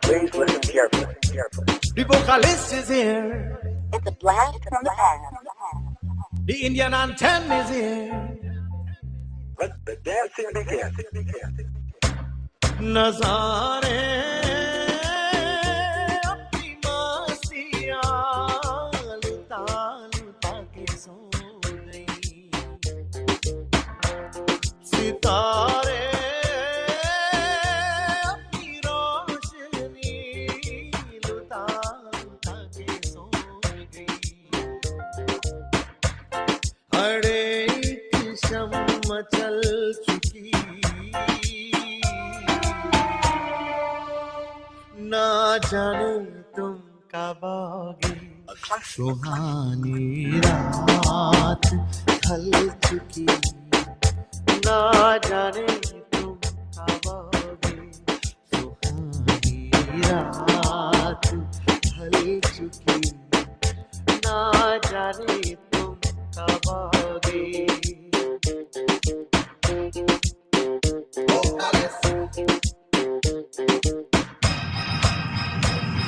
Please listen carefully. The vocalist is here. It's a blast from the past. The Indian anthem is here. Let the dancing begin. नजारे अपनी मस्तियाँ लुटा लुटा के सो गई सितारे अपनी रोशनी लुटा लुटा के सो गई हर एक शम्म चल चुकी ना जाने तुम कब आओगे सुहानी रात ढल चुकी ना जाने तुम कब आओगे सुहानी रात ढल चुकी ना जाने तुम कब आओगे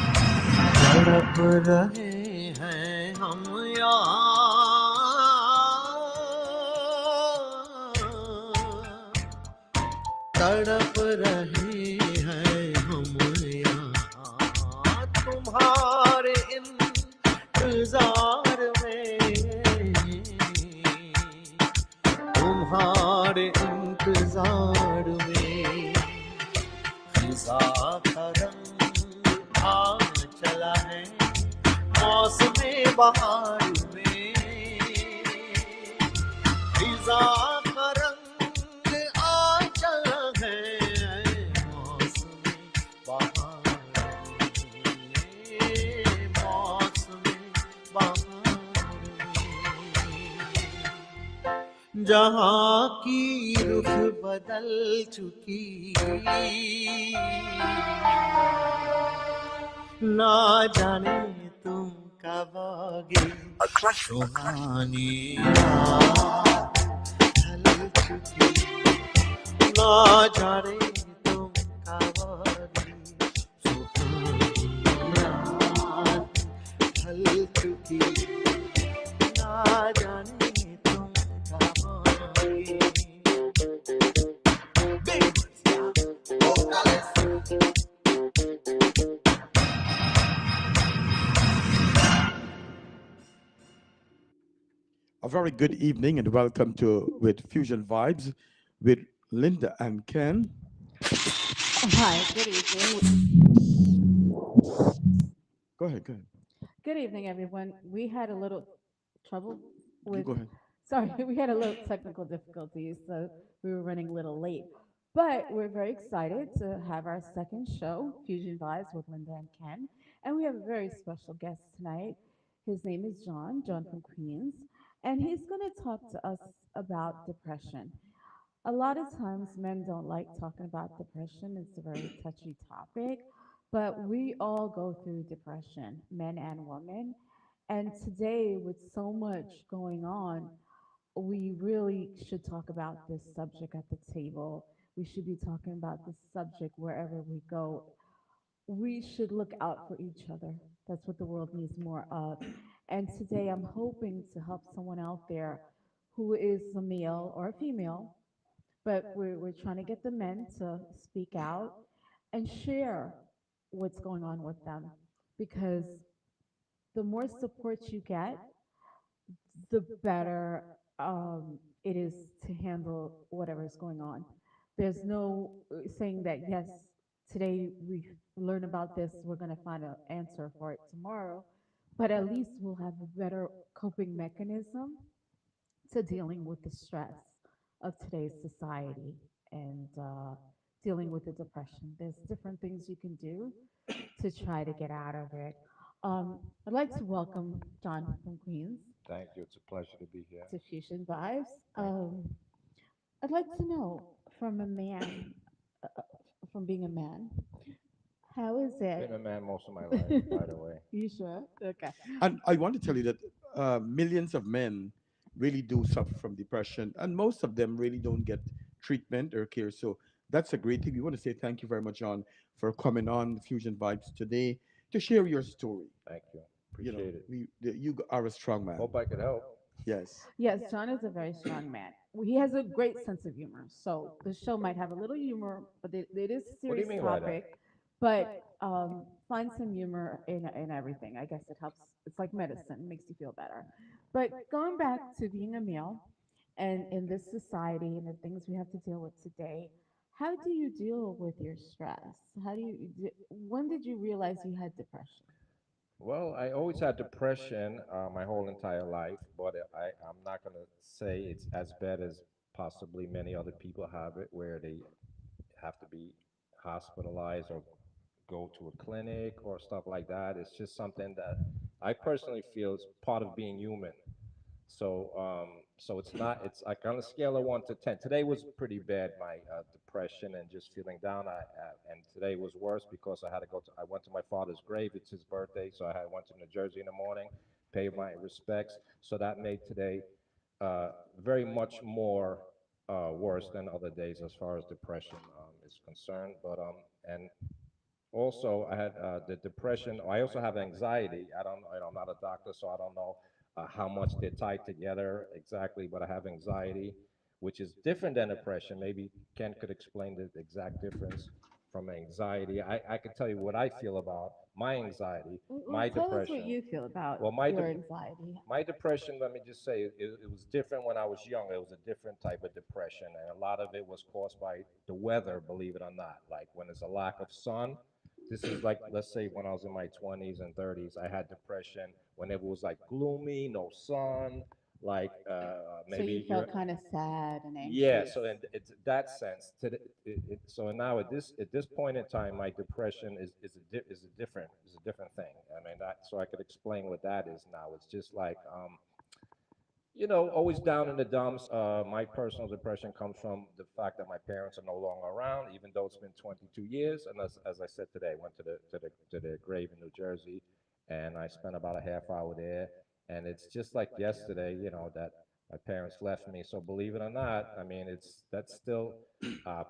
तड़प रहे हैं हम यहाँ तड़प रहे हैं हम यहाँ तुम्हारे इंतजार में तुम्हारे इंतजार में फिजा का रंग आ चला है मौसमे बहार में फिजा का रंग आ चला है मौसमे बहार में मौसमे बहार में जहाँ की रुख बदल चुकी ना जाने तुम कब आओगे सुहानी रात ढल चुकी ना जाने तुम कब आओगे सुहानी रात ढल चुकी ना जाने तुम कब आओगे A very good evening and welcome to with Fusion Vibes with Linda and Ken. Hi, good evening. Go ahead, go ahead. Good evening, everyone. We had a little trouble You with, go ahead. sorry, we had a little technical difficulties, so we were running a little late. But we're very excited to have our second show, Fusion Vibes with Linda and Ken. And we have a very special guest tonight. His name is John from Queens, and he's going to talk to us about depression. A lot of times men don't like talking about depression. It's a very touchy topic, but we all go through depression, men and women. And today, with so much going on, we really should talk about this subject at the table. We should be talking about this subject wherever we go. We should look out for each other. That's what the world needs more of. And today I'm hoping to help someone out there who is a male or a female, but we're trying to get the men to speak out and share what's going on with them. Because the more support you get, the better it is to handle whatever is going on. There's no saying that, yes, today we learn about this, we're going to find an answer for it tomorrow, but at least we'll have a better coping mechanism to dealing with the stress of today's society and dealing with the depression. There's different things you can do to try to get out of it. I'd like to welcome John from Queens Thank you. It's a pleasure to be here. to Fusion Vibes. Thank you. I'd like to know from a man, from being a man, how is Been it? a man most of my life, by the way. You sure? Okay. And I want to tell you that millions of men really do suffer from depression, and most of them really don't get treatment or care. So that's a great thing. We want to say thank you very much, John, for coming on Fusion Vibes today to share your story. Thank you. You know, Appreciate it. you are a strong man. Hope I could help. Yes. Yes, John is a very strong man. He has a great sense of humor. So the show might have a little humor, but it is a What do you serious mean by that? topic. But find some humor in everything. I guess it helps. It's like medicine, makes you feel better. But going back to being a male and in this society and the things we have to deal with today, how do you deal with your stress? When did you realize you had depression? Well, I always had depression my whole entire life, but I'm not going to say it's as bad as possibly many other people have it, where they have to be hospitalized or go to a clinic or stuff like that. It's just something that I personally feel is part of being human. So it's not. It's like on a scale of 1 to 10. Today was pretty bad. My depression and just feeling down. And today was worse because I had to go to. I went to my father's grave. It's his birthday, so went to New Jersey in the morning, paid my respects. So that made today uh, very much more worse than other days as far as depression is concerned. And also I had the depression. I also have anxiety. I don't, I'm not a doctor, so I don't know how much they're tied together exactly, but I have anxiety, which is different than depression. Maybe Ken could explain the exact difference from anxiety. I could tell you what I feel about my anxiety, Well, my tell us what depression. you feel about Well, your anxiety. my depression, let me just say, it was different when I was young. It was a different type of depression, and a lot of it was caused by the weather, believe it or not. Like when there's a lack of sun, this is like, let's say when I was in my 20s and 30s, I had depression when it was like gloomy, no sun, like So you maybe you're, felt kind of sad and yeah. anxious. So in it's that sense, so now at this point in time, my depression is a different thing. I mean, so I could explain what that is now. It's just like always down in the dumps. My personal depression comes from the fact that my parents are no longer around, even though it's been 22 years. And as I said today, I went to the grave in New Jersey, and I spent about a half hour there. And it's just like yesterday, that my parents left me. So believe it or not, I mean, that's still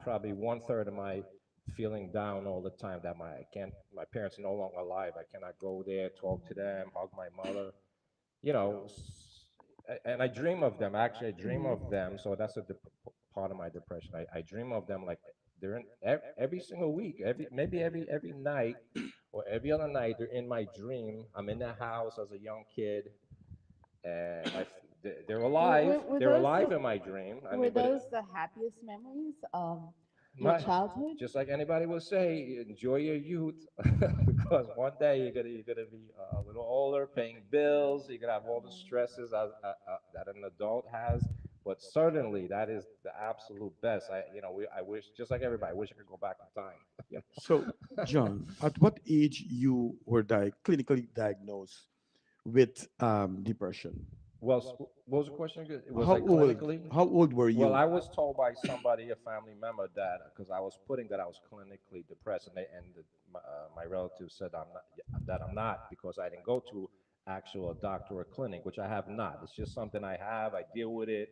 probably 1/3 of my feeling down all the time. That my parents are no longer alive. I cannot go there, talk to them, hug my mother, you know, and I dream of them. Actually, I dream of them. So that's part of my depression. I dream of them like they're in every single week, maybe every night or every other night. They're in my dream. I'm in the house as a young kid, and they're alive. They're alive in my dream. I Were mean, but those the happiest memories of your my childhood? just like anybody would say, enjoy your youth because one day you're gonna be a little older, paying bills. You're gonna have all the stresses that an adult has. But certainly, that is the absolute best. I wish, just like everybody, I wish I could go back in time. you know? So, John, at what age you were clinically diagnosed with depression? Well, what was the question again? It was How like old? clinically. How old were Well, you? I was told by somebody, a family member, that because I was putting that I was clinically depressed, my relative said I'm not because I didn't go to actual doctor or clinic, which I have not. It's just something I have. I deal with it,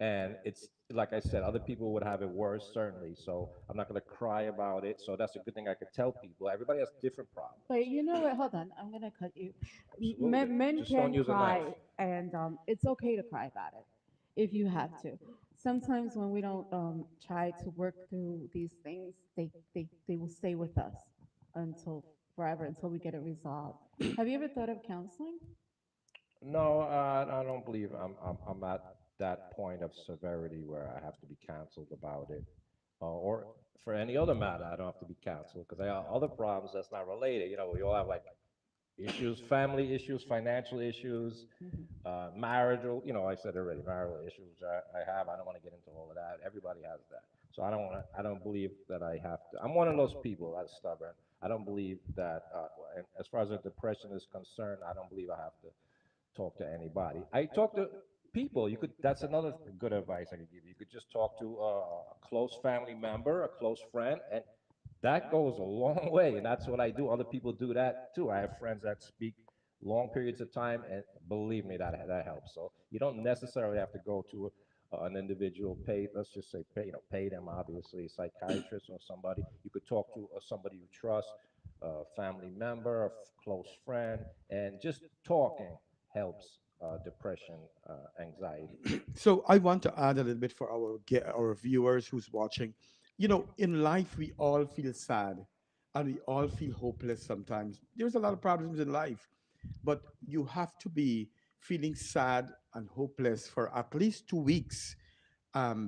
and it's like I said, other people would have it worse, certainly. So I'm not going to cry about it. So that's a good thing I could tell people. Everybody has different problems. But you know what? Hold on, I'm gonna cut you. Absolutely. Men Just don't can use a knife. cry, and it's okay to cry about it if you have to. Sometimes when we don't try to work through these things, they will stay with us until forever, until we get it resolved. Have you ever thought of counseling? No, I don't believe I'm at that point of severity where I have to be canceled about it, or for any other matter, I don't have to be canceled because I have other problems that's not related. We all have like issues, family issues, financial issues, marital. I said already, marital issues I have. I don't want to get into all of that. Everybody has that, so I don't want to. I don't believe that I have to. I'm one of those people that's stubborn. I don't believe that. And as far as the depression is concerned, I don't believe I have to talk to anybody. I talk to people. You could. That's another good advice I could give you. You could just talk to a close family member, a close friend, and that goes a long way. And that's what I do. Other people do that too. I have friends that speak long periods of time, and believe me, that helps. So you don't necessarily have to go to an individual paid, let's just say, pay them, obviously, a psychiatrist or somebody. You could talk to somebody you trust, a family member, close friend, and just talking helps depression, anxiety. So I want to add a little bit for our viewers who's watching. You know, in life we all feel sad and we all feel hopeless sometimes. There's a lot of problems in life, but you have to be feeling sad and hopeless for at least 2 weeks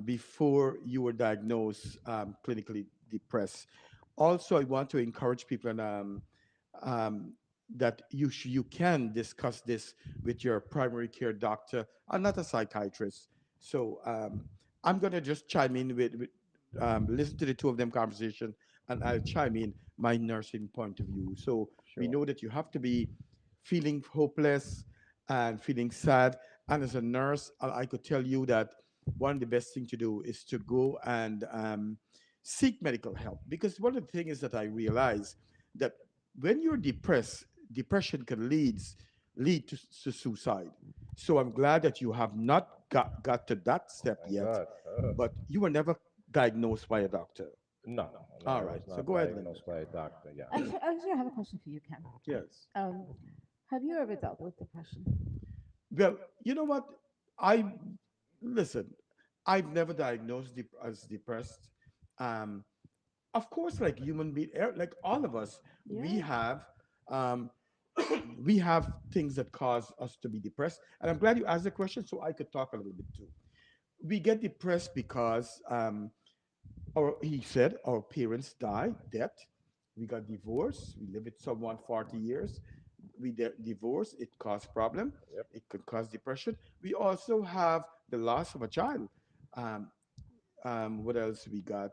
before you were diagnosed clinically depressed. Also, I want to encourage people um, that you can discuss this with your primary care doctor and not a psychiatrist. So I'm gonna just chime in with listen to the two of them conversation, and I'll chime in my nursing point of view. So we Sure. know that you have to be feeling hopeless and feeling sad. And as a nurse, I could tell you that one of the best thing to do is to go and seek medical help, because one of the things is that I realize that when you're depressed, depression can lead to suicide. So I'm glad that you have not got to that step Thank yet, God. but you were never diagnosed by a doctor. No, no, All I right, was so not go ahead, Linda. diagnosed by a doctor. Yeah. Actually, I have a question for you, Ken. Yes. Um, have you ever dealt with depression? Well, you know what? I listen. I've never diagnosed as depressed. Um, of course, like human being, like all of us, we Yeah. have um, we have things that cause us to be depressed. And I'm glad you asked the question so I could talk a little bit too. We get depressed because he said our parents died, death. We got divorced. We live with someone 40 years. We divorce. It caused problem. Yep. It could cause depression. We also have the loss of a child. Um, what else we got?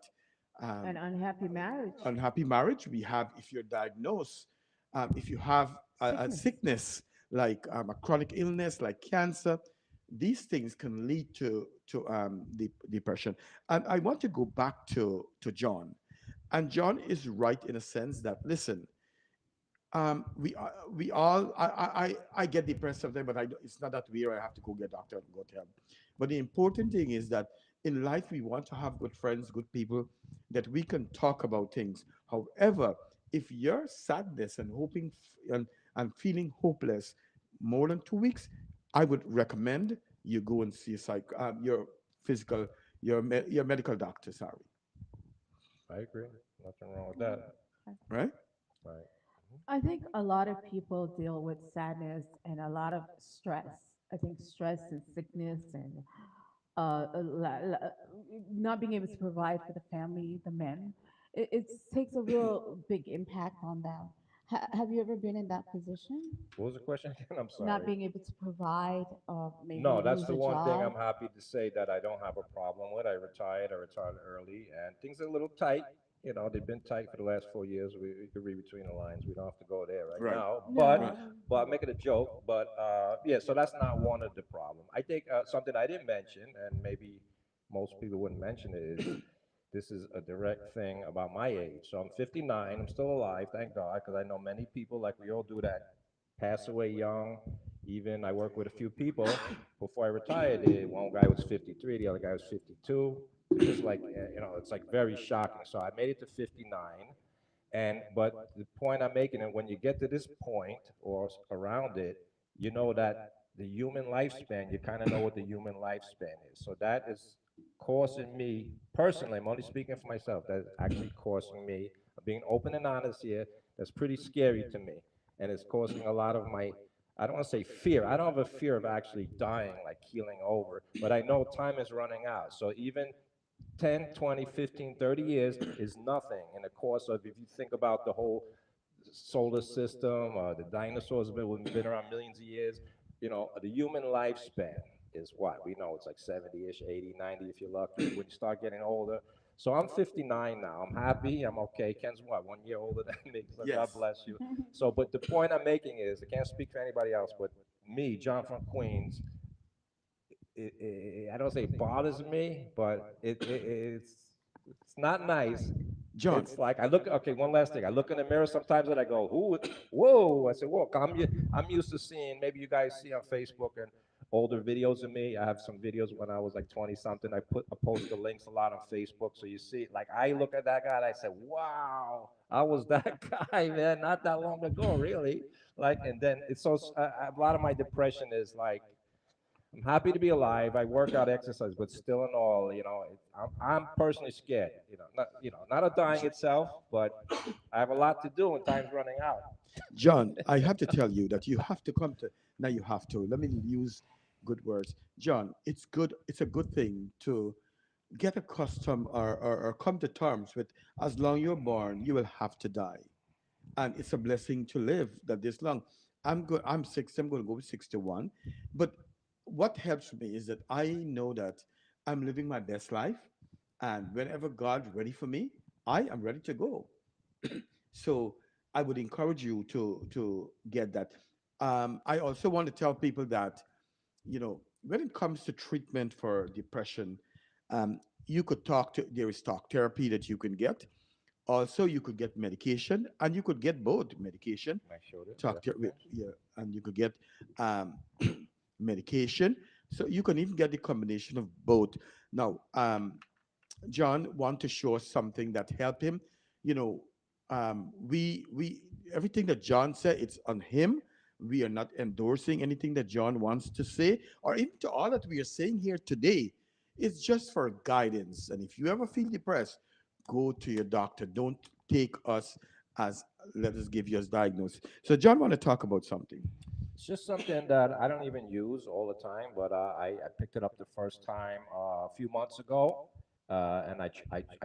An Um, unhappy marriage, unhappy marriage. We have, if you're diagnosed, if you have a sickness. sickness like a chronic illness like cancer, these things can lead to depression. And I want to go back to John. And John is right in a sense that, listen, we all I get depressed sometimes, but it's not that weird. I have to go get doctor and go to help. But the important thing is that in life we want to have good friends, good people that we can talk about things. However, if your sadness and and feeling hopeless more than 2 weeks, I would recommend you go and see a your physical your medical doctor. Sorry, I agree. Nothing wrong with that. right? Right. I think a lot of people deal with sadness and a lot of stress. I think stress and sickness and not being able to provide for the family, the men, it takes a real big impact on them. Have you ever been in that position? What was the question again? I'm Not sorry. being able to provide, or maybe No, you that's lose the a one thing job? I'm happy to say that I don't have a problem with. I retired early, and things are a little tight. You know, they've been tight for the last 4 years. We could read between the lines. We don't have to go there right Right, now. right. But I'm making a joke. But yeah, so that's not one of the problem. I think something I didn't mention, and maybe most people wouldn't mention it, is this is a direct thing about my age. So I'm 59. I'm still alive, thank God, because I know many people, like we all do, that pass away young. Even I work with a few people before I retired. One guy was 53, the other guy was 52. It's just like it's like very shocking. So I made it to 59, and but the point I'm making, and when you get to this point or around it, you know that the human lifespan, you kind of know what the human lifespan is. So that is causing me personally. I'm only speaking for myself. That's actually causing me. I'm being open and honest here. That's pretty scary to me, and it's causing a lot of my. I don't want to say fear. I don't have a fear of actually dying, like keeling over, but I know time is running out. So even 10, 20, 15, 30 years is nothing in the course of, if you think about the whole solar system, the dinosaurs have been around millions of years. The human lifespan is what? We know it's like 70-ish, 80, 90 if you're lucky when you start getting older. So I'm 59 now. I'm happy. I'm okay. Ken's what? 1 year older than me. So God Yes. bless you. So, but the point I'm making is, I can't speak for anybody else, but me, John from Queens, I don't say it bothers me, but it's not nice. John. It's like I look. Okay, one last thing. I look in the mirror sometimes and I go, "Who? Whoa!" I said, "Whoa!" I'm used to seeing. Maybe you guys see on Facebook and older videos of me. I have some videos when I was like 20 something. I post the links a lot on Facebook, so you see, like I look at that guy and I say, "Wow, I was that guy, man, not that long ago, really." Like, and then it's so a lot of my depression is like I'm happy to be alive. I work out, exercise, but still in all, I'm personally scared. Not of dying itself, but I have a lot to do and time's running out. John, I have to tell you that you have to come to, now you have to, let me use good words. John, it's good, it's a good thing to get accustomed or come to terms with, as long you're born, you will have to die. And it's a blessing to live that this long. I'm 60, I'm going to go with 61. But what helps me is that I know that I'm living my best life. And whenever God's ready for me, I am ready to go. So I would encourage you to get that. I also want to tell people that, when it comes to treatment for depression, you could talk to, there is talk therapy that you can get. Also, you could get medication, and you could get both medication, My shoulder, talk yes, to, of course. yeah, and you could get um, medication. So you can even get the combination of both. Now, John want to show us something that helped him. You know, we everything that John said, it's on him. We are not endorsing anything that John wants to say, or even to all that we are saying here today. It's just for guidance. And if you ever feel depressed, go to your doctor. Don't take us as, let us give you as diagnosis. So John want to talk about something. It's just something that I don't even use all the time, but I picked it up the first time a few months ago, and I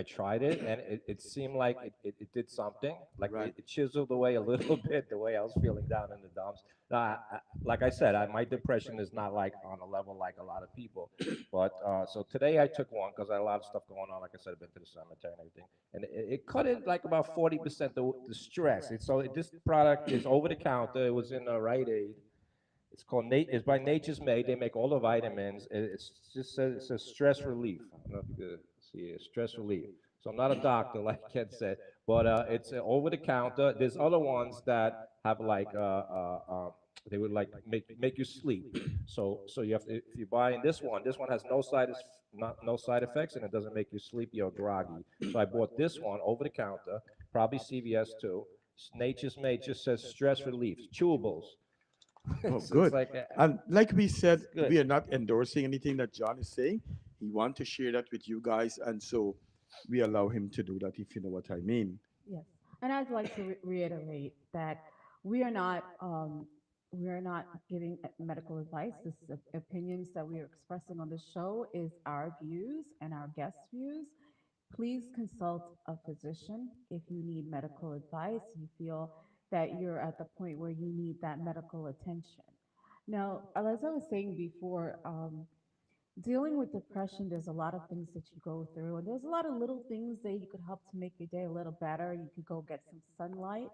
tried it, and it seemed like it did something. Like Right. it chiseled away a little bit the way I was feeling down in the dumps. Now, like I said, my depression is not like on a level like a lot of people, but so today I took one because I had a lot of stuff going on. Like I said, I've been to the cemetery and everything, and it cut it like about 40% the stress. This product is over the counter. It was in a Rite Aid. It's called Nate. It's by Nature's Made. They make all the vitamins. It says stress relief. I don't know if you can see it. Stress relief. So I'm not a doctor, like Ken said, but it's over the counter. There's other ones that have like they would like make you sleep. So you have to, if you buy in this one has no side effects and it doesn't make you sleepy or groggy. So I bought this one over the counter, probably CVS too. Nature's Made just says stress relief, chewables. Oh, It's good. like And like we said, it's good. we are not endorsing anything that John is saying. He want to share that with you guys, and so we allow him to do that, if you know what I mean. Yes, and I'd like to reiterate that we are not we are not giving medical advice. This is opinions that we are expressing on the show is our views and our guests' views. Please consult a physician if you need medical advice. You feel that you're at the point where you need that medical attention. Now, as I was saying before, dealing with depression, there's a lot of things that you go through, and there's a lot of little things that you could help to make your day a little better. You could go get some sunlight.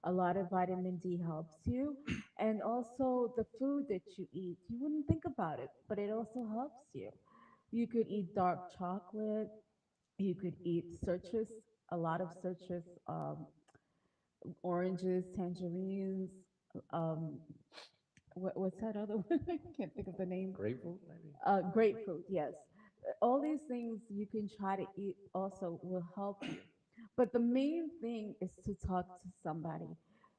A lot of vitamin D helps you. And also the food that you eat, you wouldn't think about it, but it also helps you. You could eat dark chocolate, you could eat citrus, a lot of citrus, oranges, tangerines, um, what's that other one? I can't think of the name. Grapefruit, maybe. Grapefruit, yes. All these things you can try to eat also will help you. But the main thing is to talk to somebody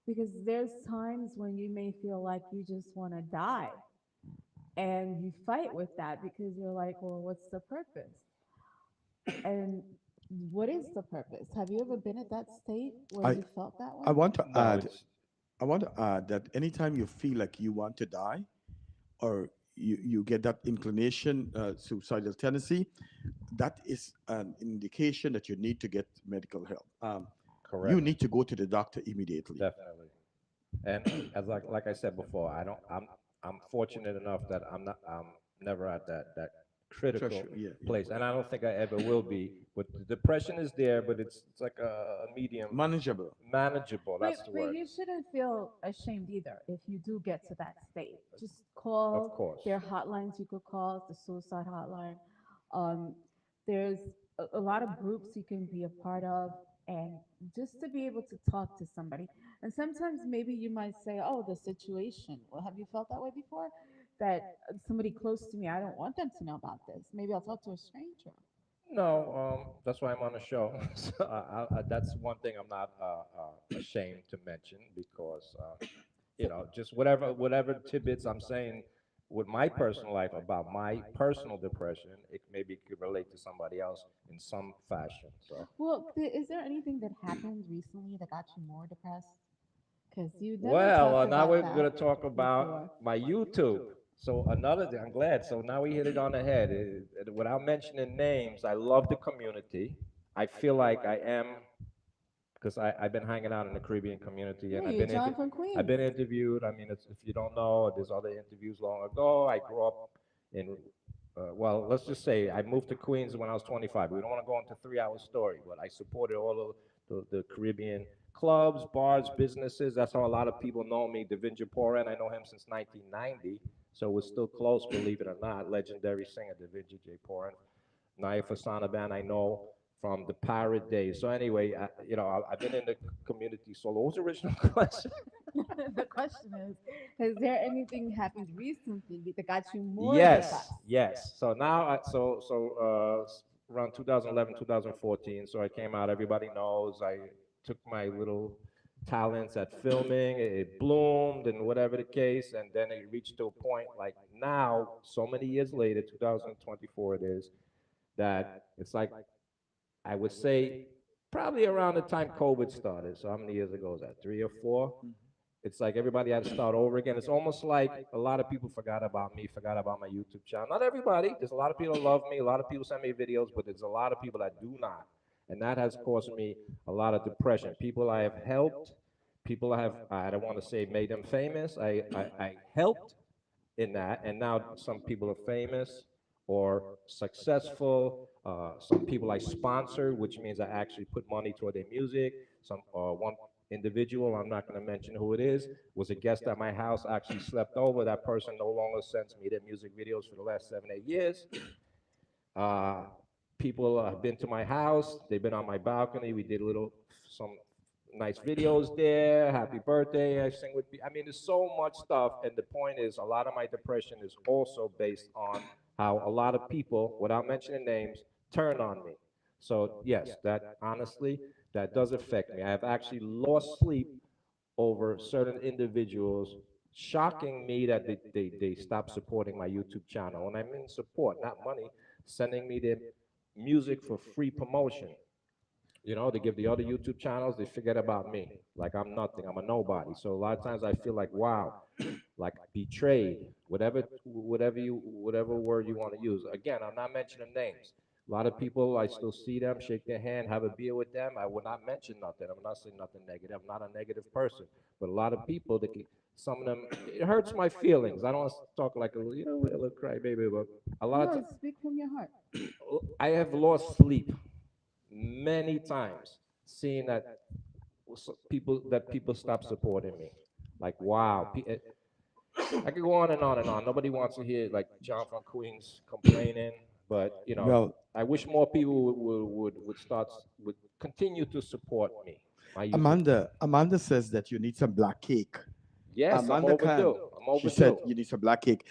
because there's times when you may feel like you just want to die and you fight with that because you're like, well, what's the purpose? And what is the purpose? Have you ever been at that state where I you felt that I way? want to No, add, it's I want to add that anytime you feel like you want to die, or you get that inclination, suicidal tendency, that is an indication that you need to get medical help. You correct, need to go to the doctor immediately. definitely. And as like I said before, I don't. I'm fortunate enough that I'm never at that critical Treasure, yeah, yeah. place, and I don't think I ever will be. But the depression is there, but it's like a medium, Manageable. manageable. That's the But word. you shouldn't feel ashamed either if you do get to that state. Just Of call. course. There are hotlines you could call, the suicide hotline. Um, there's a lot of groups you can be a part of, and just to be able to talk to somebody. And sometimes maybe you might say, "Oh, the situation." Well, have you felt that way before? that somebody close to me, I don't want them to know about this. Maybe I'll talk to a stranger. No, that's why I'm on the show. So that's one thing I'm not ashamed to mention because So, just whatever tidbits I'm saying with my personal life about my personal depression, it maybe could relate to somebody else in some fashion. So, well, is there anything that happened recently that got you more depressed? Because you never well, talked now about we're that gonna talk about before. my YouTube. So another thing, I'm glad. So now we hit it on the head. Without mentioning names, I love the community. I feel like I am because I've been hanging out in the Caribbean community Yeah, and you're John from I've Queens. been interviewed. I mean, if you don't know, there's other interviews long ago. I grew up in, well, let's just say I moved to Queens when I was 25. We don't want to go into 3 hour story, but I supported all of the Caribbean clubs, bars, businesses. That's how a lot of people know me. Davinja Poran, I know him since 1990, so we're still close, believe it or not. Legendary singer Davinja J. Poran. Naya Fasana band I know from the pirate days. So anyway, I've been in the community. So what was the original question? The question is, has there anything happened recently that got you more Yes, depressed? yes. So now, around 2011, 2014. So I came out. Everybody knows I took my little talents at filming. It bloomed and whatever the case, and then it reached to a point like now, so many years later, 2024 it is, that it's like I would say probably around the time COVID started. So how many years ago was that? 3 or 4? It's like everybody had to start over again. It's almost like a lot of people forgot about me, forgot about my YouTube channel. Not everybody. There's a lot of people that love me. A lot of people send me videos, but there's a lot of people that do not. And that has caused me a lot of depression. People I have helped, people I have, I don't want to say made them famous. I helped in that, and now some people are famous or successful. Some people I sponsor, which means I actually put money toward their music. Some one individual, I'm not going to mention who it is, was a guest at my house. Actually slept over. That person no longer sends me their music videos for the last 7, 8 years. Uh, People have been to my house. They've been on my balcony. We did some nice videos there. Happy birthday. I sing with. I mean, there's so much stuff. And the point is, a lot of my depression is also based on how a lot of people, without mentioning names, turn on me. So yes, that honestly, that does affect me. I have actually lost sleep over certain individuals shocking me that they stopped supporting my YouTube channel. And I mean support, not money, sending me their music for free promotion. They give the other YouTube channels, they forget about me. Like I'm nothing, I'm a nobody. So a lot of times I feel like, wow, like betrayed, whatever word you want to use. Again, I'm not mentioning names. A lot of people, I still see them, shake their hand, have a beer with them. I will not mention nothing. I'm not saying nothing negative. I'm not a negative person. But a lot of people, some of them, it hurts my feelings. I don't want to talk like a little crybaby, but a lot of No, speak from your heart. I have lost sleep many times seeing that people stop supporting me. Like wow, I could go on and on and on. Nobody wants to hear like John from Queens complaining, but Well, I wish more people would continue to support me. My YouTube. Amanda says that you need some black cake. Yes, I'm Amanda overdue. Khan, I'm she said overdue. you need some black cake.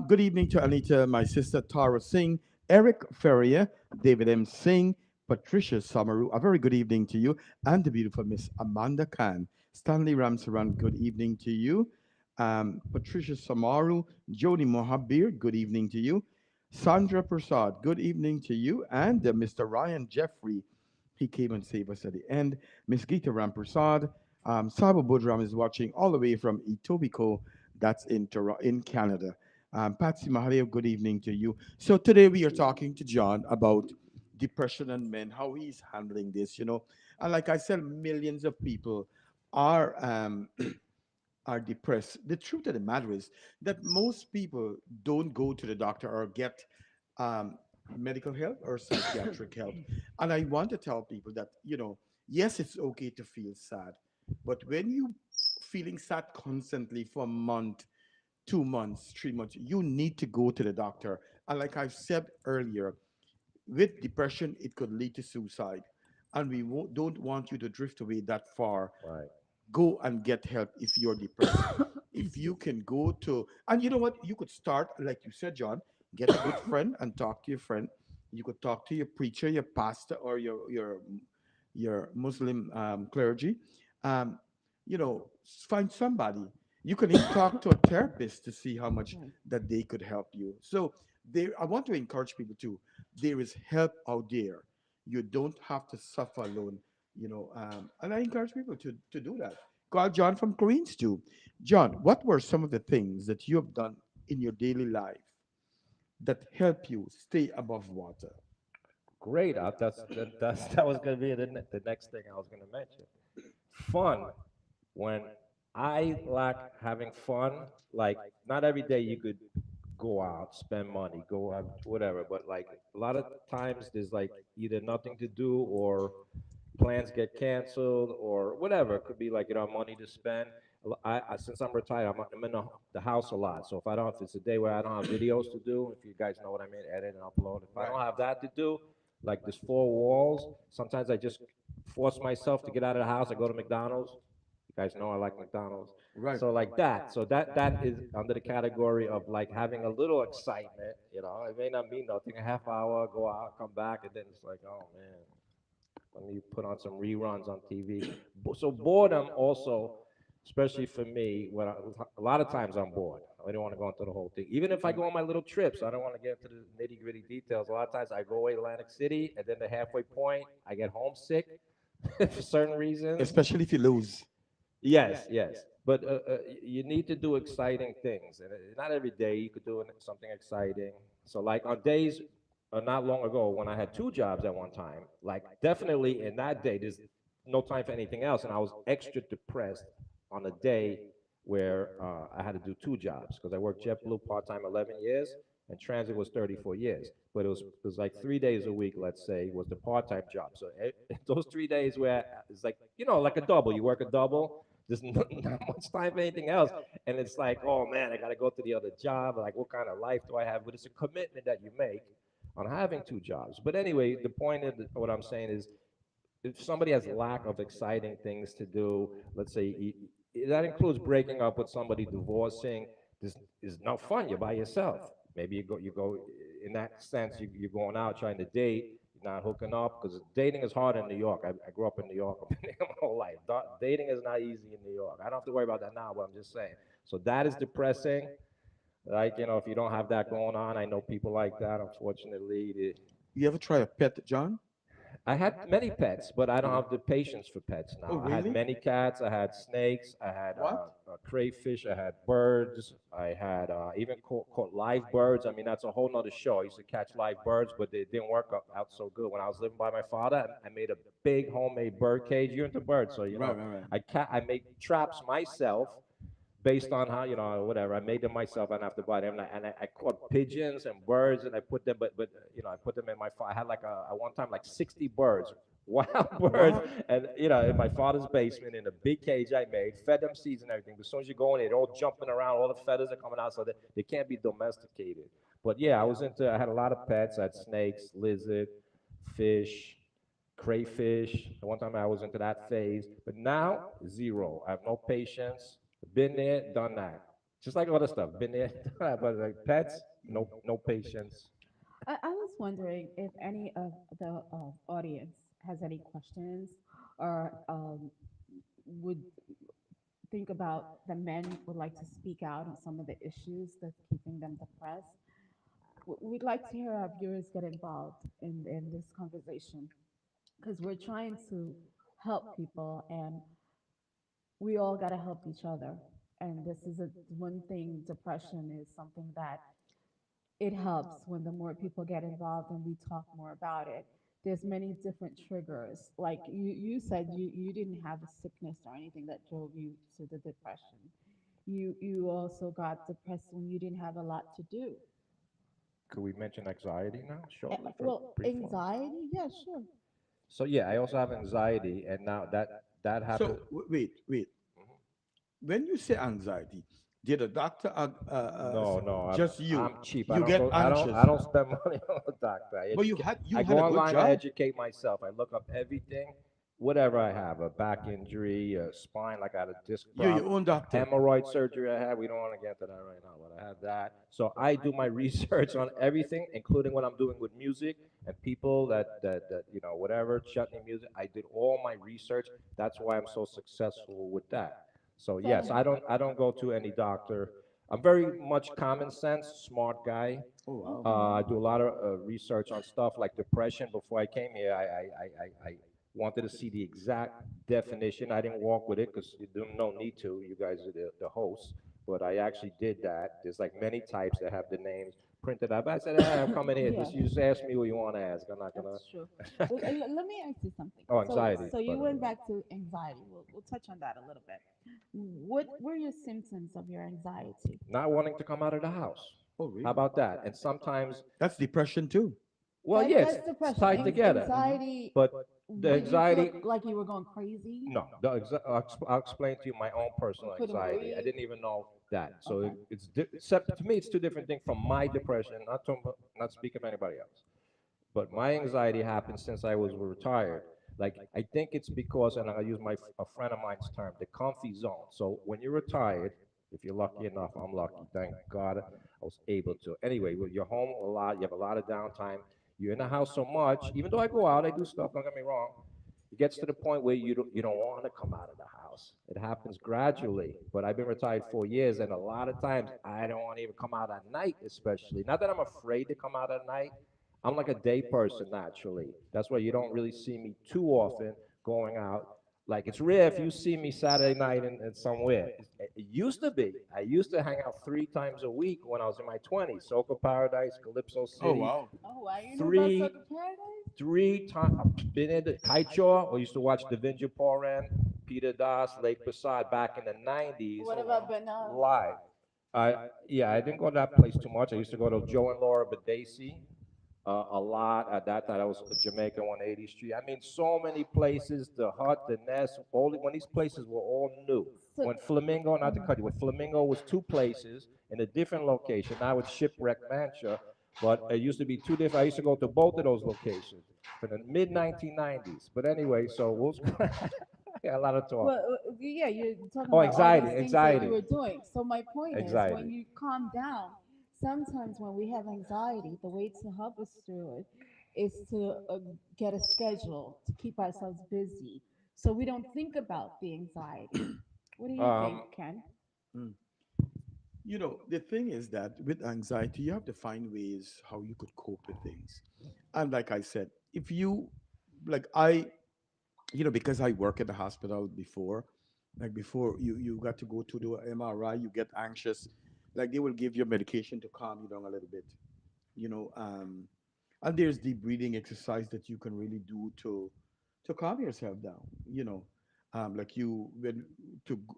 Good evening to Anita, my sister Tara Singh, Eric Ferrier, David M. Singh, Patricia Samaru. A very good evening to you, and the beautiful Miss Amanda Khan. Stanley Ramsaran, good evening to you. Patricia Samaru, Jody Mohabir, good evening to you. Sandra Prasad, good evening to you. And Mr. Ryan Jeffrey, he came and saved us at the end. Miss Geeta Ramprasad, Sabu Budram is watching all the way from Etobicoke, that's in in Canada. Patsy Mahadev, good evening to you. So today we are talking to John about depression and men, how he's handling this, And like I said, millions of people are are depressed. The truth of the matter is that most people don't go to the doctor or get um, medical help or psychiatric help. And I want to tell people that, yes, it's okay to feel sad, but when you feeling sad constantly for a month, 2 months, 3 months, you need to go to the doctor. And like I've said earlier, with depression, it could lead to suicide. And we don't want you to drift away that far. Right. Go and get help if you're depressed. If you can go to, and you know what, you could start like you said, John, get a good friend and talk to your friend. You could talk to your preacher, your pastor, or your Muslim clergy. um, find somebody. You can even talk to a therapist to see how much Right. that they could help you. So there, I want to encourage people too. There is help out there. You don't have to suffer alone. And I encourage people to do that. Call John from Queens too. John, what were some of the things that you have done in your daily life that help you stay above water? Great. That was going to be the next thing I was going to mention. Fun. When I like having fun, like not every day you could go out, spend money, go have whatever, but like a lot of times there's like either nothing to do or plans get canceled or whatever. It could be like money to spend. Since I'm retired, I'm in the house a lot. So if it's a day where I don't have videos to do, if you guys know what I mean, edit and upload. If I don't have that to do, like there's four walls. Sometimes I just force myself to get out of the house. I go to McDonald's. You guys know I like McDonald's. Right. So like that. So that is under the category of like having a little excitement. It may not mean nothing. A half hour, go out, come back, and then it's like, oh man, let me put on some reruns on TV. So boredom also, especially for me, a lot of times I'm bored. I don't want to go into the whole thing. Even if I go on my little trips, I don't want to get into the nitty gritty details. A lot of times I go away to Atlantic City, and then the halfway point, I get homesick for certain reasons. Especially if you lose. Yes, yes. But you need to do exciting things, and not every day you could do something exciting. So, like on days not long ago when I had two jobs at one time, like definitely in that day, there's no time for anything else, and I was extra depressed on a day where I had to do two jobs because I worked JetBlue part time 11 years, and transit was 34 years. But it was like 3 days a week, let's say, was the part time job. So those 3 days where it's like like a double, you work a double. There's not much time for anything else. And it's like, oh man, I got to go to the other job. Like, what kind of life do I have? But it's a commitment that you make on having two jobs. But anyway, the point of what I'm saying is if somebody has lack of exciting things to do, let's say that includes breaking up with somebody, divorcing, this is no fun. You're by yourself. Maybe you go in that sense, you're going out trying to date, you're not hooking up because dating is hard in New York. I grew up in New York my whole life. Dating is not easy in New York. I don't have to worry about that now, but I'm just saying. So that is depressing. Like, if you don't have that going on, I know people like that, unfortunately. You ever try a pet, John? I had many pets, but I don't have the patience for pets Oh, now. I had really? many cats. I had snakes. I had What? crayfish. I had birds. I had even caught live birds. I mean, that's a whole nother show. I used to catch live birds, but they didn't work out so good. When I was living by my father, I made a big homemade bird cage. You're into birds, so Right, right, right. I made traps myself based on how whatever I made them myself. I didn't have to buy them, and I caught pigeons and birds, and I put them, but I put them in my. I had like at one time like 60 birds, wild birds, What? and in my father's basement in a big cage I made, fed them seeds and everything. But as soon as you go in, they're all jumping around, all the feathers are coming out, so they can't be domesticated. But yeah, I had a lot of pets. I had snakes, lizard, fish, crayfish. At one time I was into that phase, but now zero. I have no patience. Been there, done that. Just like other stuff, been there, done that. But like pets, no patience. I was wondering if any of the audience has any questions or would think about the men would like to speak out on some of the issues that's keeping them depressed. We'd like to hear our viewers get involved in this conversation because we're trying to help people and we all got to help each other. And this is one thing, depression is something that it helps when the more people get involved and we talk more about it. There's many different triggers. Like you said, you didn't have a sickness or anything that drove you to the depression. You also got depressed when you didn't have a lot to do. Could we mention anxiety now, shortly, for Well, brief ones? anxiety, yeah, sure. So yeah, I also have anxiety, and now that happened. So wait. When you say anxiety, did a doctor No, no, just you? I'm cheap. I You don't get go. anxious, I don't spend money on a doctor. but you I had go a good online. I job. educate myself. I look up everything. whatever I have, a back injury, a spine, like I had a disc You're your problem, own doctor. hemorrhoid surgery I had. We don't want to get into that right now, but I had that. So I do my research on everything, including what I'm doing with music and people that whatever Chutney music. I did all my research. That's why I'm so successful with that. So yes, So, I don't go to any doctor. I'm very much common sense, smart guy. Oh wow. I do a lot of research on stuff like depression. Before I came here, I wanted to see the exact definition. I didn't walk with it because you do no need to. You guys are the hosts. But I actually did that. There's like many types that have the names printed up. I said, I'm coming here. yeah, Just you just ask me what you want to ask. I'm not gonna. that's true. Let me ask you something. Oh, So, anxiety. so By you the way, went back to anxiety. We'll touch on that a little bit. What were your symptoms of your anxiety? not wanting to come out of the house. Oh How really? about that? And sometimes, That's depression too. well, yes, That's it's depression. tied together. Anxiety. But the Did you feel anxiety, like you were going crazy? no, I'll explain to you my own You personal couldn't anxiety. I breathe? didn't even know that. So Okay. to me, it's two different things from my depression. Not speaking of anybody else, but my anxiety happened since I was retired. Like I think it's because, and I'll use a friend of mine's term, the comfy zone. So when you're retired, if you're lucky enough, I'm lucky. Thank God I was able to. Anyway, well, you're home a lot. You have a lot of downtime. You're in the house so much. Even though I go out, I do stuff. Don't get me wrong. It gets to the point where you don't want to come out of the house. It happens gradually. But I've been retired 4 years, and a lot of times I don't want to even come out at night, especially. Not that I'm afraid to come out at night. I'm like a day person naturally. That's why you don't really see me too often going out. Like it's rare if you see me Saturday night in somewhere. It used to be. I used to hang out 3 times a week when I was in my 20s. Soca Paradise, Calypso Oh City. wow. Oh, wow. You know about Three Soccer Paradise? 3 times. I've been in the Kaichor. I used to watch Da Vinci Poran, Peter Das, Lake Passad back in the 90s What about Banana? live. Yeah, I didn't go to that place too much. I used to go to Joe and Laura Badesi a lot at that time. That was Jamaica 180th Street. I mean, so many places. The Hut, the Nest. Only when these places were all new. So, When Flamingo, not to cut you, when Flamingo was two places in a different location. Now it's Shipwreck Mancha, but it used to be two different. I used to go to both of those locations for the mid 1990s. But anyway, so we'll. Yeah, a lot of talk. well, yeah, you're talking Oh, about all anxiety, these things that you anxiety, were doing. So my point is, when anxiety. you calm down, sometimes when we have anxiety, the way to help us through it is to get a schedule to keep ourselves busy, so we don't think about the anxiety. What do you think, Um, Ken? Mm. You know, the thing is that with anxiety, you have to find ways how you could cope with things. And like I said, if you, like I, because I work at the hospital before, like before you got to go to the MRI, you get anxious, like they will give you medication to calm you down a little bit, you know. And there's deep breathing exercise that you can really do to calm yourself down, like you when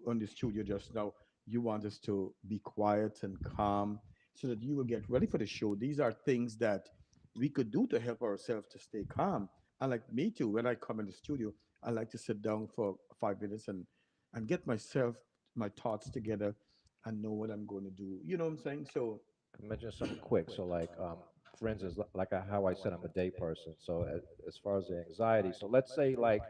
on the studio just now, you want us to be quiet and calm so that you will get ready for the show. These are things that we could do to help ourselves to stay calm. And like me too, when I come in the studio, I like to sit down for 5 minutes and get my thoughts together and know what I'm going to do. You know what I'm saying? So I mention something quick. So, like, for instance, how I said I'm a day person. So, as far as the anxiety, so let's say like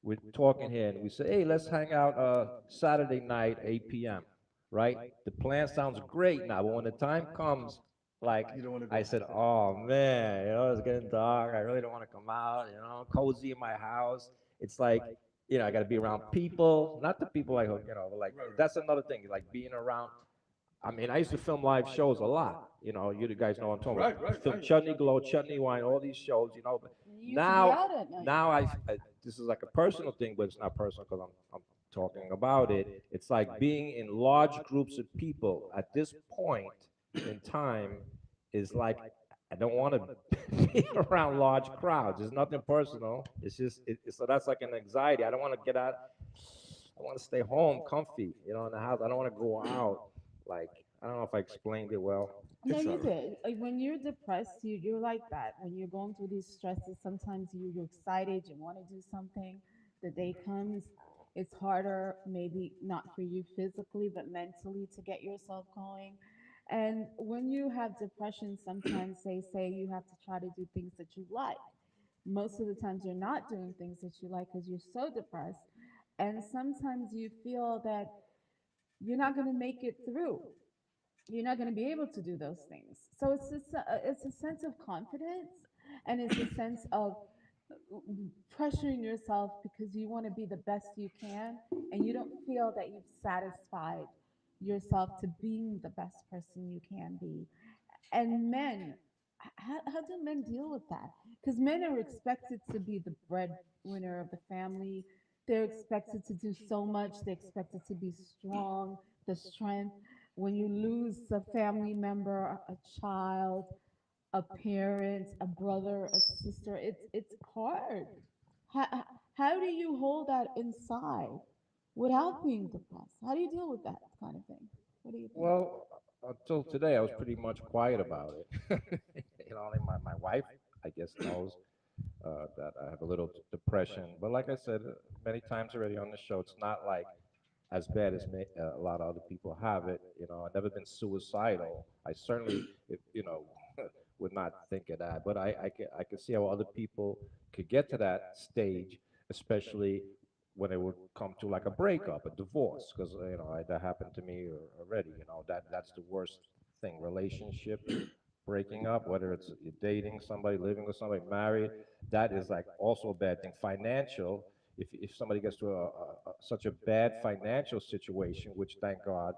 we're talking here and we say, hey, let's hang out Saturday night, 8 p.m. Right? The plan sounds great now, but when the time comes, like you don't want to I go. said, oh man, it's getting dark. I really don't want to come out. Cozy in my house. It's like, I got to be around people, not the people but like that's another thing. Like being around. I mean, I used to film live shows a lot. You guys know what I'm talking Right, about. right, Film right. Chutney Glow, Chutney Wine, all these shows. But You used to be now, out at night. now this is like a personal thing, but it's not personal because I'm talking about it. It's like being in large groups of people at this point in time is like I don't want to be around large crowds. It's nothing personal. It's just so that's like an anxiety. I don't want to get out. I want to stay home, comfy, in the house. I don't want to go out. Like I don't know if I explained it well. No, It's you all right. did. When you're depressed, you're like that. When you're going through these stresses, sometimes you're excited, you want to do something. The day comes, it's harder, maybe not for you physically, but mentally to get yourself going. And when you have depression, sometimes they say you have to try to do things that you like. Most of the times you're not doing things that you like because you're so depressed. And sometimes you feel that you're not going to make it through. You're not going to be able to do those things. So it's a sense of confidence, and it's a sense of pressuring yourself because you want to be the best you can, and you don't feel that you've satisfied yourself to being the best person you can be. And men, how do men deal with that? Because men are expected to be the breadwinner of the family. They're expected to do so much. They're expected to be strong, the strength. When you lose a family member, a child, a parent, a brother, a sister, it's hard. How, how do you hold that inside without being depressed? How do you deal with that kind of thing? What do you think? Well, until today, I was pretty much quiet about it. Only my wife, I guess, knows that I have a little depression. But like I said many times already on the show, it's not like as bad as a lot of other people have it. I've never been suicidal. I certainly, would not think of that. But I can see how other people could get to that stage, especially when it would come to like a breakup, a divorce, because that happened to me already. That's the worst thing. Relationship breaking up, whether it's you're dating somebody, living with somebody, married, that is like also a bad thing. Financial, if somebody gets to such a bad financial situation, which thank God,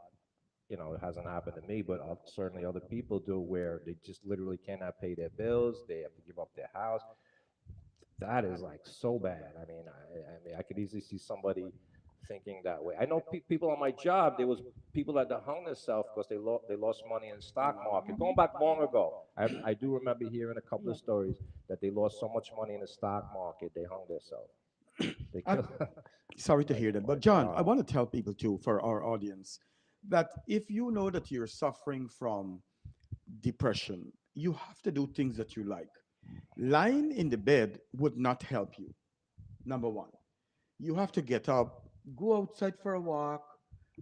it hasn't happened to me, but certainly other people do, where they just literally cannot pay their bills, they have to give up their house. That is like so bad. I mean, I could easily see somebody thinking that way. I know people on my job. There was people that hung themselves because they lost money in the stock market. Going back long ago, I do remember hearing a couple Yeah. of stories that they lost so much money in the stock market they hung themselves. They I'm killed. sorry to Like, hear that. But like John, I wow. want to tell people too, for our audience, that if you know that you're suffering from depression, you have to do things that you like. Lying in the bed would not help you. Number one, you have to get up, go outside for a walk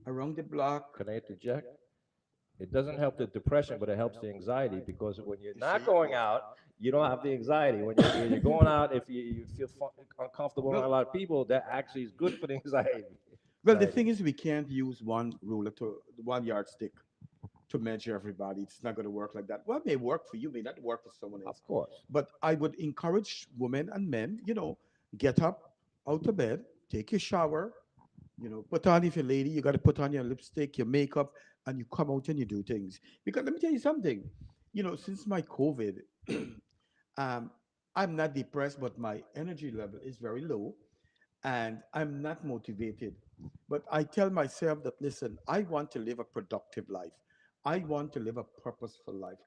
around the block. Can I interject? It doesn't help the depression, but it helps the anxiety, because when you're You not see? going out, you don't have the anxiety. When you're going out, if you feel uncomfortable around a Well, lot of people, that actually is good for the anxiety. well, the Anxiety. thing is, we can't use one ruler to one yardstick to measure everybody. It's not going to work like that. Well, it may work for you, may not work for someone else. Of course. But I would encourage women and men, get up out of bed, take your shower, put on, if you're a lady, you got to put on your lipstick, your makeup, and you come out and you do things. Because let me tell you something, since my COVID, um, I'm not depressed, but my energy level is very low and I'm not motivated. But I tell myself that, listen, I want to live a productive life. I want to live a purposeful life.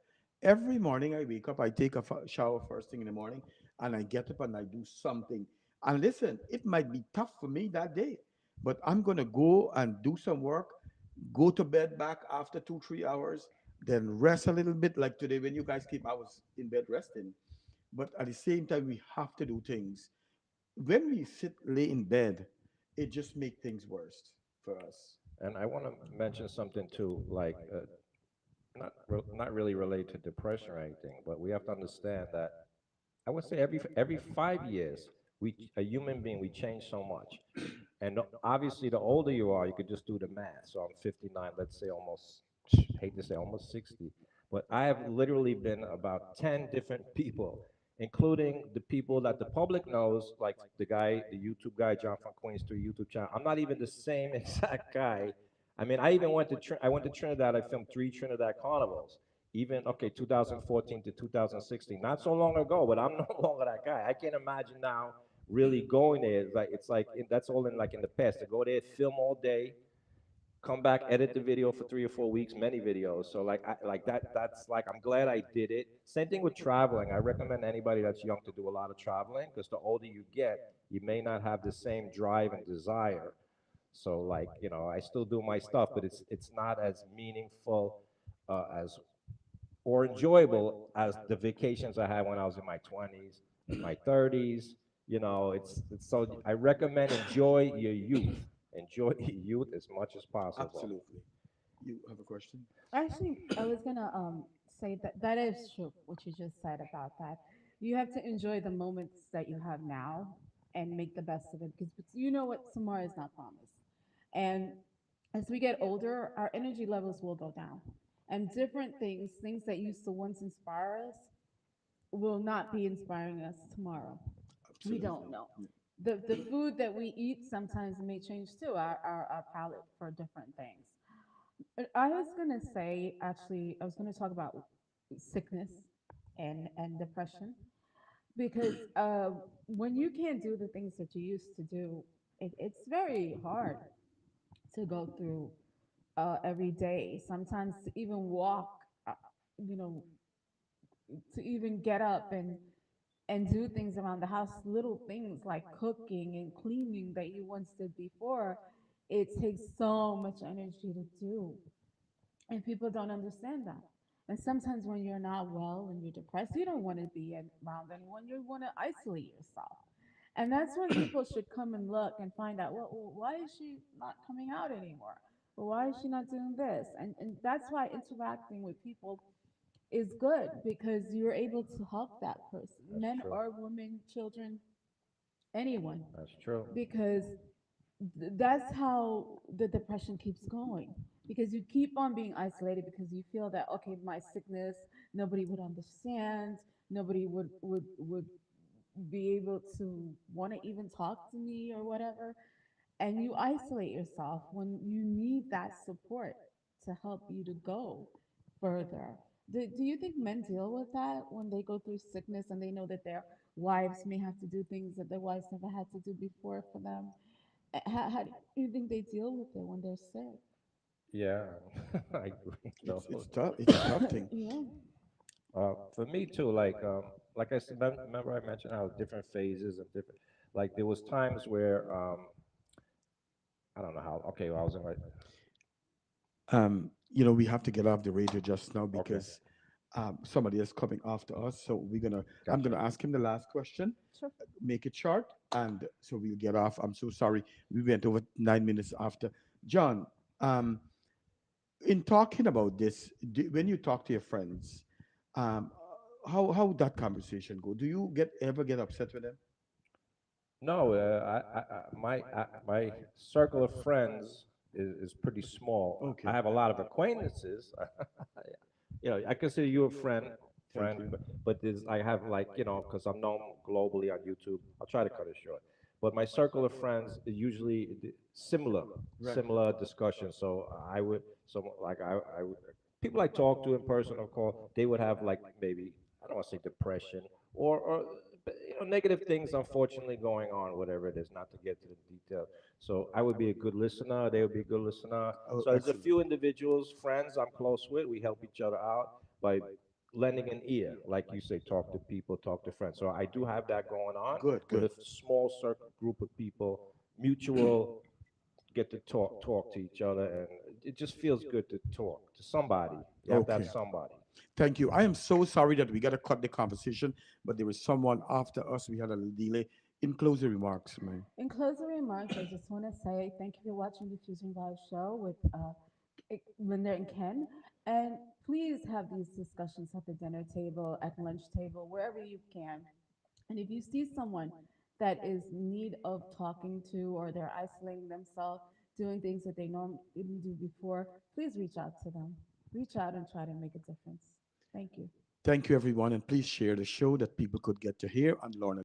Every morning I wake up, I take a shower first thing in the morning, and I get up and I do something. And listen, it might be tough for me that day, but I'm going to go and do some work, go to bed back after 2, 3 hours, then rest a little bit. Like today, when you guys came, I was in bed resting. But at the same time, we have to do things. When we lay in bed, it just makes things worse for us. And I want to mention something too, like not really related to depression or anything, but we have to understand that I would say every 5 years, a human being, we change so much. And obviously, the older you are, you could just do the math. So I'm 59, let's say almost, hate to say almost 60. But I have literally been about 10 different people, including the people that the public knows, like the YouTube guy, John from Queens, through YouTube channel. I'm not even the same exact guy. I mean, I went to Trinidad. I filmed 3 Trinidad carnivals. Even okay, 2014 to 2016, not so long ago. But I'm no longer that guy. I can't imagine now really going there. That's all in like in the past. To go there, film all day, come back, edit the video for 3 or 4 weeks, many videos. So like that. That's like I'm glad I did it. Same thing with traveling. I recommend anybody that's young to do a lot of traveling, because the older you get, you may not have the same drive and desire. So like I still do my stuff, but it's not as meaningful as or enjoyable as the vacations I had when I was in my 20s, in my 30s. It's so I recommend enjoy your youth. Enjoy your youth as much as possible. Absolutely. You have a question? Actually, I was gonna say that that is true what you just said about that. You have to enjoy the moments that you have now and make the best of it because you know what tomorrow is not promised. And as we get older, our energy levels will go down. And different things, things that used to once inspire us, will not be inspiring us tomorrow. We Absolutely. don't know. The food that we eat sometimes may change too, our palate for different things. I was gonna say, actually, I was gonna talk about sickness and depression because when you can't do the things that you used to do, it's very hard to go through every day. Sometimes to even walk, uh, you know, to even get up and do things around the house, little things like cooking and cleaning that you once did before, it takes so much energy to do. And people don't understand that. And sometimes when you're not well and you're depressed, you don't want to be around anyone. You want to isolate yourself. And that's when people should come and look and find out, well, why is she not coming out anymore? Well, why is she not doing this? And that's why interacting with people is good because you're able to help that person, That's men true. or women, children, anyone, That's true. because that's how the depression keeps going. Because you keep on being isolated because you feel that okay, my sickness, nobody would understand, nobody would be able to want to even talk to me or whatever, and you isolate yourself when you need that support to help you to go further. Do you think men deal with that when they go through sickness and they know that their wives may have to do things that their wives never had to do before for them? How do you think they deal with it when they're sick? Yeah, I agree. It's Totally. tough. It's a tough thing. Yeah. For me too, like I said, remember I mentioned how different phases and different, like there was times where I don't know how. Okay, well, I was in my We have to get off the radio just now okay, because somebody is coming after us. So I'm gotcha. gonna ask him the last question. Sure. Make it short, and so we'll get off. I'm so sorry. We went over 9 minutes after. John, um, in talking about this, when you talk to your friends, um, how would that conversation go? Do you ever get upset with them? No, my circle of friends is pretty small. Okay. I have a lot of acquaintances. I consider you a Thank friend, you. but there's I have like because I'm known globally on YouTube. I'll try to cut it short. But my circle of friends is usually similar, Right. similar discussions. So I would, so like I would, people I talk to in person, of course, they would have like maybe I don't want to say depression or negative things unfortunately going on, whatever it is, not to get to the detail. So I would be a good listener, they would be a good listener. Oh, So there's a excellent. few individuals, friends I'm close with, we help each other out by lending an ear, like you say, talk to people, talk to friends. So I do have that going on Good, with a good. small circle group of people, mutual, get to talk to each other, and it just feels good to talk to somebody. You have to have Okay. somebody. Thank you. I am so sorry that we got to cut the conversation, but there was someone after us. We had a little delay. In closing remarks, man. In closing remarks, I just want to say thank you for watching the Fusion Vibes show with Linda and Ken. And please have these discussions at the dinner table, at lunch table, wherever you can. And if you see someone that is in need of talking to or they're isolating themselves, doing things that they normally didn't do before, please reach out to them. Reach out and try to make a difference. Thank you. Thank you, everyone, and please share the show that people could get to hear and learn